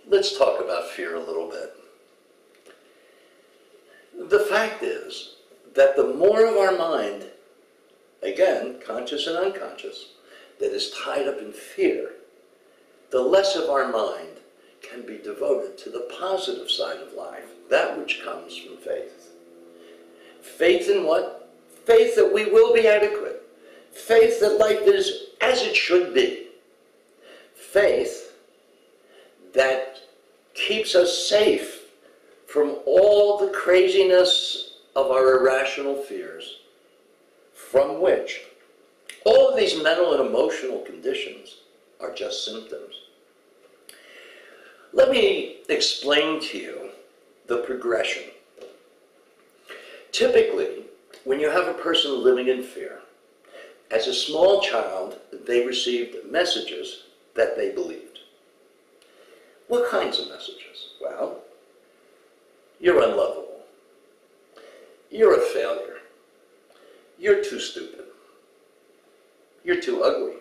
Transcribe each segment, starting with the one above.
Let's talk about fear a little bit. The fact is that the more of our mind, again, conscious and unconscious, that is tied up in fear, the less of our mind can be devoted to the positive side of life, that which comes from faith. Faith in what? Faith that we will be adequate. Faith that life is as it should be. Faith that keeps us safe from all the craziness of our irrational fears, from which all of these mental and emotional conditions are just symptoms. Let me explain to you the progression. Typically, when you have a person living in fear, as a small child, they received messages that they believed. What kinds of messages? Well, you're unlovable. You're a failure. You're too stupid. You're too ugly.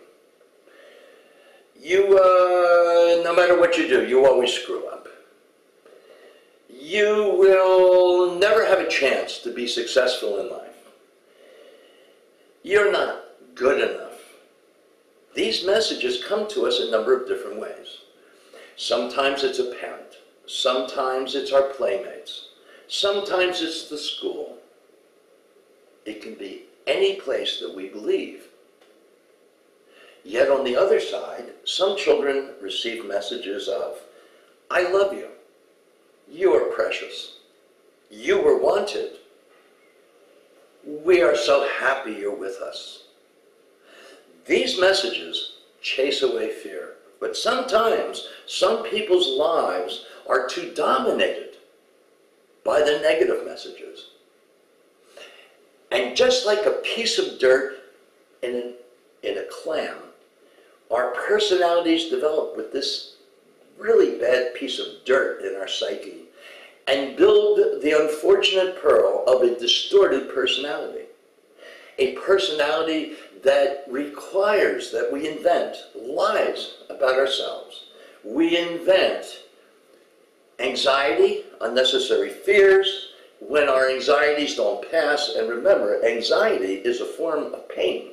No matter what you do, you always screw up. You will never have a chance to be successful in life. You're not good enough. These messages come to us a number of different ways. Sometimes it's a parent. Sometimes it's our playmates. Sometimes it's the school. It can be any place that we believe. Yet on the other side, some children receive messages of, I love you. You are precious. You were wanted. We are so happy you're with us. These messages chase away fear. But sometimes, some people's lives are too dominated by the negative messages. And just like a piece of dirt in a clam, our personalities develop with this really bad piece of dirt in our psyche and build the unfortunate pearl of a distorted personality. A personality that requires that we invent lies about ourselves. We invent anxiety, unnecessary fears, when our anxieties don't pass. And remember, anxiety is a form of pain.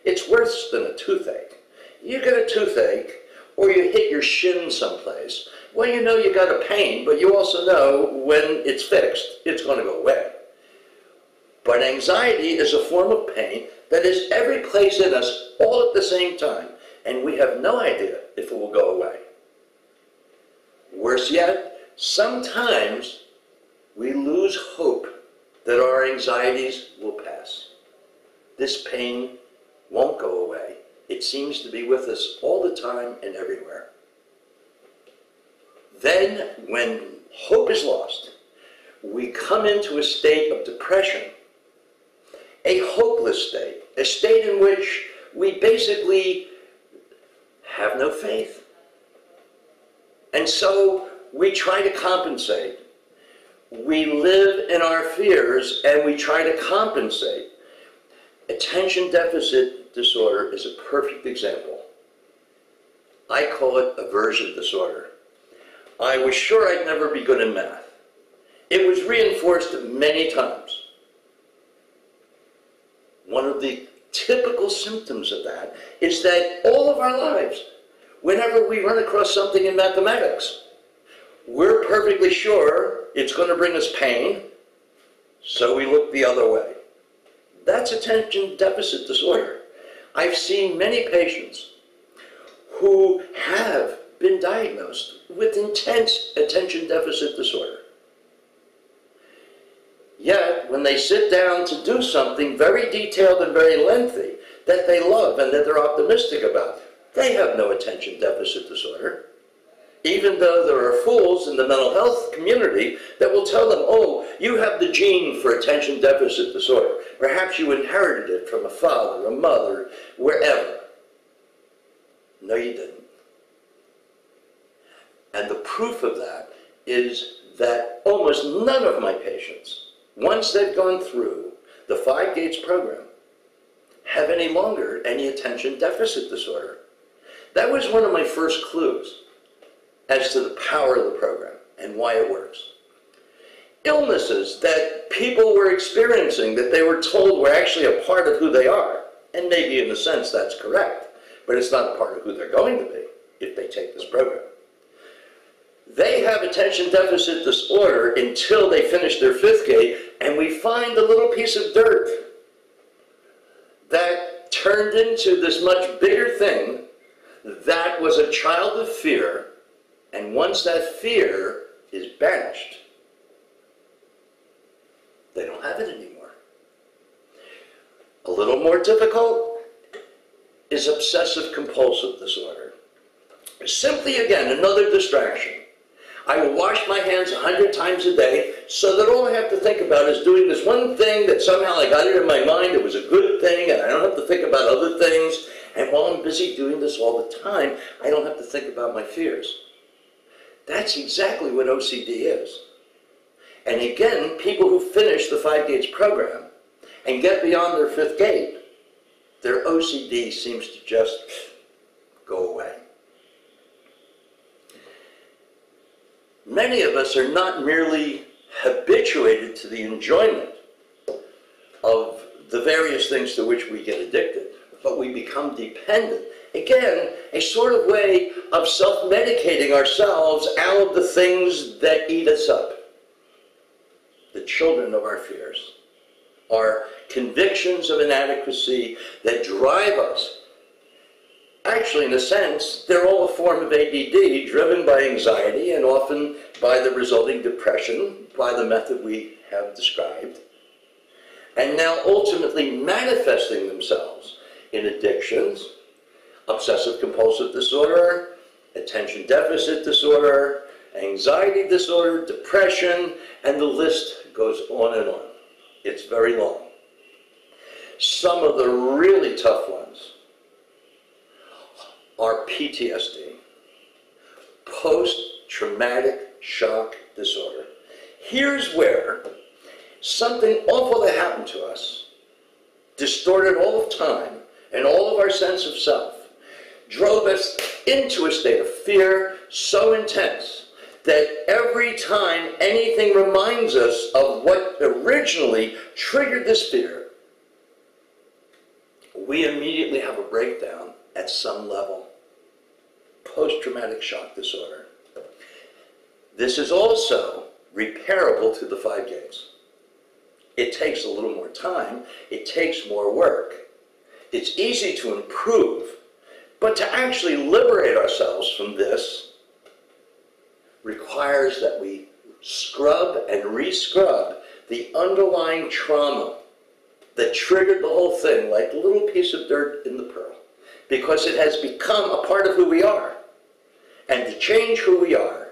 It's worse than a toothache. You get a toothache, or you hit your shin someplace, well, you know you got a pain, but you also know when it's fixed, it's going to go away. But anxiety is a form of pain that is every place in us all at the same time, and we have no idea if it will go away. Worse yet, sometimes we lose hope that our anxieties will pass. This pain won't go away. It seems to be with us all the time and everywhere. Then, when hope is lost, we come into a state of depression, a hopeless state, a state in which we basically have no faith. And so we try to compensate. We live in our fears and we try to compensate. Attention deficit disorder is a perfect example. I call it aversion disorder. I was sure I'd never be good in math. It was reinforced many times. One of the typical symptoms of that is that all of our lives, whenever we run across something in mathematics, we're perfectly sure it's going to bring us pain, so we look the other way. That's attention deficit disorder. I've seen many patients who have been diagnosed with intense attention deficit disorder. Yet, when they sit down to do something very detailed and very lengthy that they love and that they're optimistic about, they have no attention deficit disorder. Even though there are fools in the mental health community that will tell them, oh, you have the gene for attention deficit disorder. Perhaps you inherited it from a father, a mother, wherever. No, you didn't. And the proof of that is that almost none of my patients, once they've gone through the 5 Gates program, have any longer any attention deficit disorder. That was one of my first clues. as to the power of the program and why it works. Illnesses that people were experiencing that they were told were actually a part of who they are, and maybe in a sense that's correct, but it's not a part of who they're going to be if they take this program. They have attention deficit disorder until they finish their 5th gate, and we find a little piece of dirt that turned into this much bigger thing that was a child of fear, and once that fear is banished, they don't have it anymore. A little more difficult is obsessive compulsive disorder. Simply, again, another distraction. I will wash my hands 100 times a day so that all I have to think about is doing this one thing that somehow I got it in my mind, it was a good thing, and I don't have to think about other things. And while I'm busy doing this all the time, I don't have to think about my fears. That's exactly what OCD is. And again, people who finish the 5 gates program and get beyond their 5th gate, their OCD seems to just go away. Many of us are not merely habituated to the enjoyment of the various things to which we get addicted, but we become dependent. Again, a sort of way of self-medicating ourselves out of the things that eat us up. The children of our fears, our convictions of inadequacy that drive us. Actually, in a sense, they're all a form of ADD, driven by anxiety and often by the resulting depression, by the method we have described, and now ultimately manifesting themselves in addictions, obsessive compulsive disorder, attention deficit disorder, anxiety disorder, depression, and the list goes on and on. It's very long. Some of the really tough ones are PTSD, post-traumatic shock disorder. Here's where something awful that happened to us, distorted all of time and all of our sense of self, drove us into a state of fear so intense that every time anything reminds us of what originally triggered this fear, we immediately have a breakdown at some level. Post-traumatic shock disorder. This is also repairable through the 5 gates. It takes a little more time. It takes more work. It's easy to improve, but to actually liberate ourselves from this requires that we scrub and re-scrub the underlying trauma that triggered the whole thing, like a little piece of dirt in the pearl, because it has become a part of who we are. And to change who we are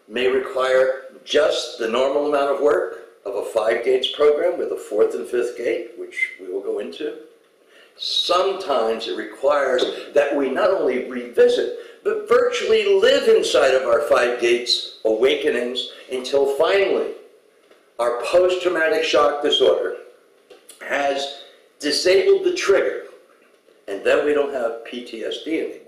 may require just the normal amount of work of a 5 gates program with a 4th and 5th gate, which we will go into. Sometimes it requires that we not only revisit, but virtually live inside of our 5 gates awakenings until finally our post-traumatic shock disorder has disabled the trigger, and then we don't have PTSD anymore.